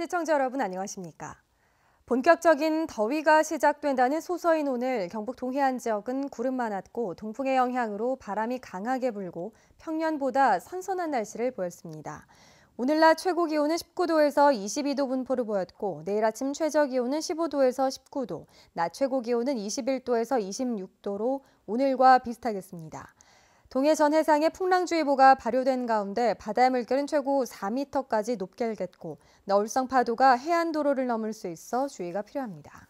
시청자 여러분 안녕하십니까? 본격적인 더위가 시작된다는 소서인 오늘 경북 동해안 지역은 구름 많았고 동풍의 영향으로 바람이 강하게 불고 평년보다 선선한 날씨를 보였습니다. 오늘 낮 최고 기온은 19도에서 22도 분포를 보였고 내일 아침 최저 기온은 15도에서 19도, 낮 최고 기온은 21도에서 26도로 오늘과 비슷하겠습니다. 동해 전 해상에 풍랑주의보가 발효된 가운데 바다의 물결은 최고 4m까지 높게 일겠고 너울성 파도가 해안도로를 넘을 수 있어 주의가 필요합니다.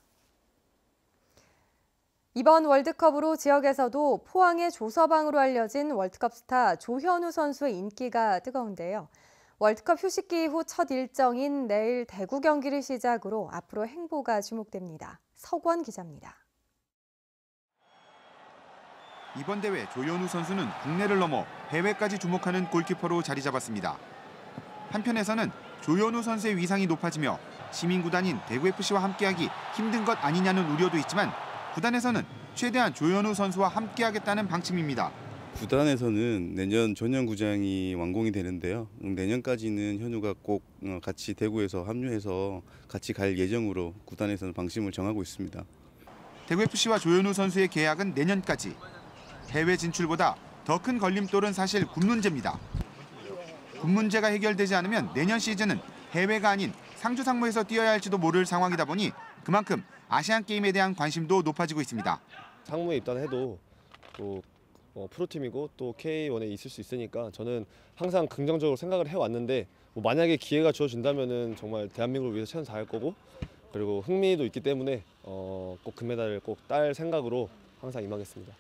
이번 월드컵으로 지역에서도 포항의 조서방으로 알려진 월드컵 스타 조현우 선수의 인기가 뜨거운데요. 월드컵 휴식기 이후 첫 일정인 내일 대구 경기를 시작으로 앞으로 행보가 주목됩니다. 서권 기자입니다. 이번 대회 조현우 선수는 국내를 넘어 해외까지 주목하는 골키퍼로 자리 잡았습니다. 한편에서는 조현우 선수의 위상이 높아지며 시민구단인 대구FC와 함께하기 힘든 것 아니냐는 우려도 있지만 구단에서는 최대한 조현우 선수와 함께하겠다는 방침입니다. 구단에서는 내년 전년구장이 완공이 되는데요. 내년까지는 현우가 꼭 같이 대구에서 합류해서 같이 갈 예정으로 구단에서는 방침을 정하고 있습니다. 대구FC와 조현우 선수의 계약은 내년까지. 해외 진출보다 더 큰 걸림돌은 사실 군 문제입니다. 군 문제가 해결되지 않으면 내년 시즌은 해외가 아닌 상주 상무에서 뛰어야 할지도 모를 상황이다 보니 그만큼 아시안게임에 대한 관심도 높아지고 있습니다. 상무에 입단해도 또 프로팀이고 또 K1에 있을 수 있으니까 저는 항상 긍정적으로 생각을 해왔는데 만약에 기회가 주어진다면 정말 대한민국을 위해서 최선 다할 거고 그리고 흥미도 있기 때문에 꼭 금메달을 꼭 딸 생각으로 항상 임하겠습니다.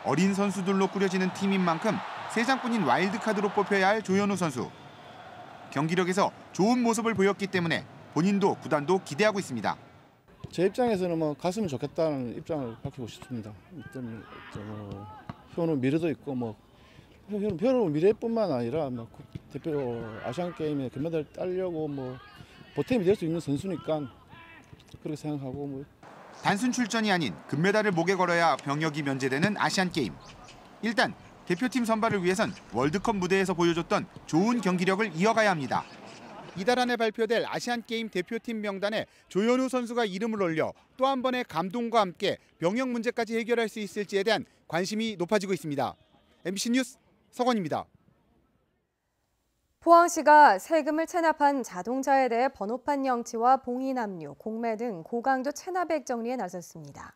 어린 선수들로 꾸려지는 팀인 만큼 세 장뿐인 와일드카드로 뽑혀야 할 조현우 선수. 경기력에서 좋은 모습을 보였기 때문에 본인도 구단도 기대하고 있습니다. 제 입장에서는 갔으면 좋겠다는 입장을 밝히고 싶습니다. 현우 미래도 있고 현우 미래뿐만 아니라 대표 아시안 게임에 금메달 따려고 보탬이 될 수 있는 선수니까 그렇게 생각하고 단순 출전이 아닌 금메달을 목에 걸어야 병역이 면제되는 아시안게임. 일단 대표팀 선발을 위해선 월드컵 무대에서 보여줬던 좋은 경기력을 이어가야 합니다. 이달 안에 발표될 아시안게임 대표팀 명단에 조현우 선수가 이름을 올려 또 한 번의 감동과 함께 병역 문제까지 해결할 수 있을지에 대한 관심이 높아지고 있습니다. MBC 뉴스 서건입니다. 포항시가 세금을 체납한 자동차에 대해 번호판 영치와 봉인 압류, 공매 등 고강도 체납액 정리에 나섰습니다.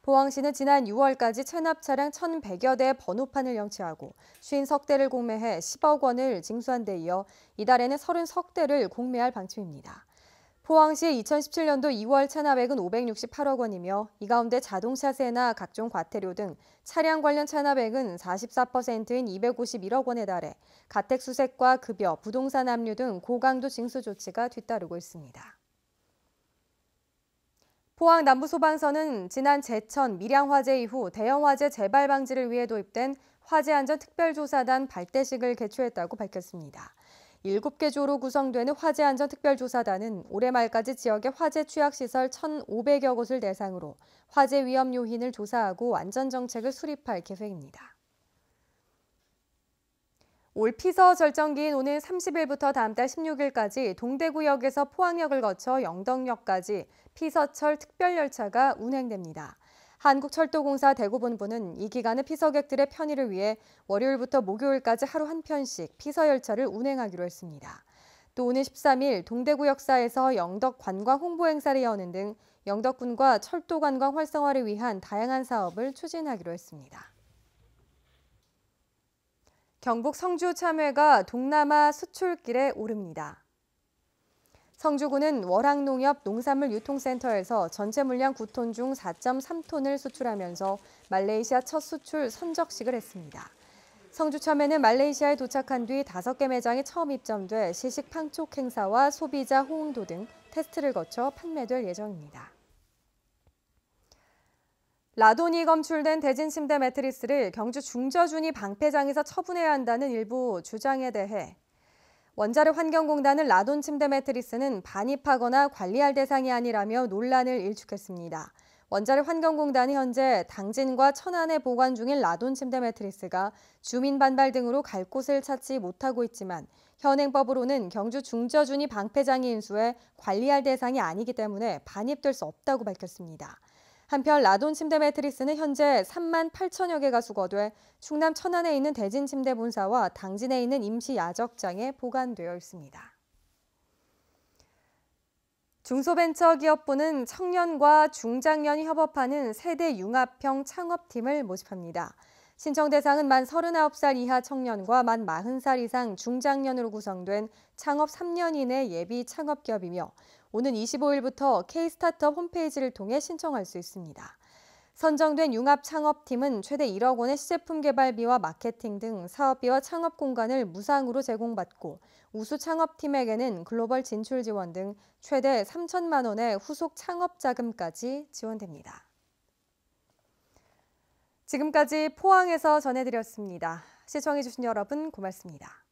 포항시는 지난 6월까지 체납 차량 1,100여 대의 번호판을 영치하고 50석 대를 공매해 10억 원을 징수한 데 이어 이달에는 30석 대를 공매할 방침입니다. 포항시의 2017년도 2월 체납액은 568억 원이며 이 가운데 자동차세나 각종 과태료 등 차량 관련 체납액은 44%인 251억 원에 달해 가택수색과 급여, 부동산 압류 등 고강도 징수 조치가 뒤따르고 있습니다. 포항 남부소방서는 지난 제천, 밀양 화재 이후 대형 화재 재발 방지를 위해 도입된 화재안전특별조사단 발대식을 개최했다고 밝혔습니다. 7개 조로 구성되는 화재안전특별조사단은 올해 말까지 지역의 화재 취약시설 1,500여 곳을 대상으로 화재 위험 요인을 조사하고 안전정책을 수립할 계획입니다. 올 피서 절정기인 오늘 30일부터 다음 달 16일까지 동대구역에서 포항역을 거쳐 영덕역까지 피서철 특별열차가 운행됩니다. 한국철도공사 대구본부는 이 기간에 피서객들의 편의를 위해 월요일부터 목요일까지 하루 한 편씩 피서열차를 운행하기로 했습니다. 또 오늘 13일 동대구역사에서 영덕 관광 홍보 행사를 여는 등 영덕군과 철도 관광 활성화를 위한 다양한 사업을 추진하기로 했습니다. 경북 성주 참외가 동남아 수출길에 오릅니다. 성주군은 월항농협 농산물유통센터에서 전체 물량 9톤 중 4.3톤을 수출하면서 말레이시아 첫 수출 선적식을 했습니다. 성주 참외는 말레이시아에 도착한 뒤 5개 매장에 처음 입점돼 시식 판촉 행사와 소비자 호응도 등 테스트를 거쳐 판매될 예정입니다. 라돈이 검출된 대진 침대 매트리스를 경주 중저준이 방패장에서 처분해야 한다는 일부 주장에 대해 원자력 환경공단은 라돈 침대 매트리스는 반입하거나 관리할 대상이 아니라며 논란을 일축했습니다. 원자력환경공단이 현재 당진과 천안에 보관 중인 라돈 침대 매트리스가 주민 반발 등으로 갈 곳을 찾지 못하고 있지만 현행법으로는 경주 중저준이 방패장애 인수에 관리할 대상이 아니기 때문에 반입될 수 없다고 밝혔습니다. 한편 라돈 침대 매트리스는 현재 3만 8천여 개가 수거돼 충남 천안에 있는 대진 침대 본사와 당진에 있는 임시 야적장에 보관되어 있습니다. 중소벤처기업부는 청년과 중장년이 협업하는 세대 융합형 창업팀을 모집합니다. 신청 대상은 만 39살 이하 청년과 만 40살 이상 중장년으로 구성된 창업 3년 이내 예비 창업기업이며 오는 25일부터 K-스타트업 홈페이지를 통해 신청할 수 있습니다. 선정된 융합 창업팀은 최대 1억 원의 시제품 개발비와 마케팅 등 사업비와 창업 공간을 무상으로 제공받고 우수 창업팀에게는 글로벌 진출 지원 등 최대 3천만 원의 후속 창업 자금까지 지원됩니다. 지금까지 포항에서 전해드렸습니다. 시청해주신 여러분 고맙습니다.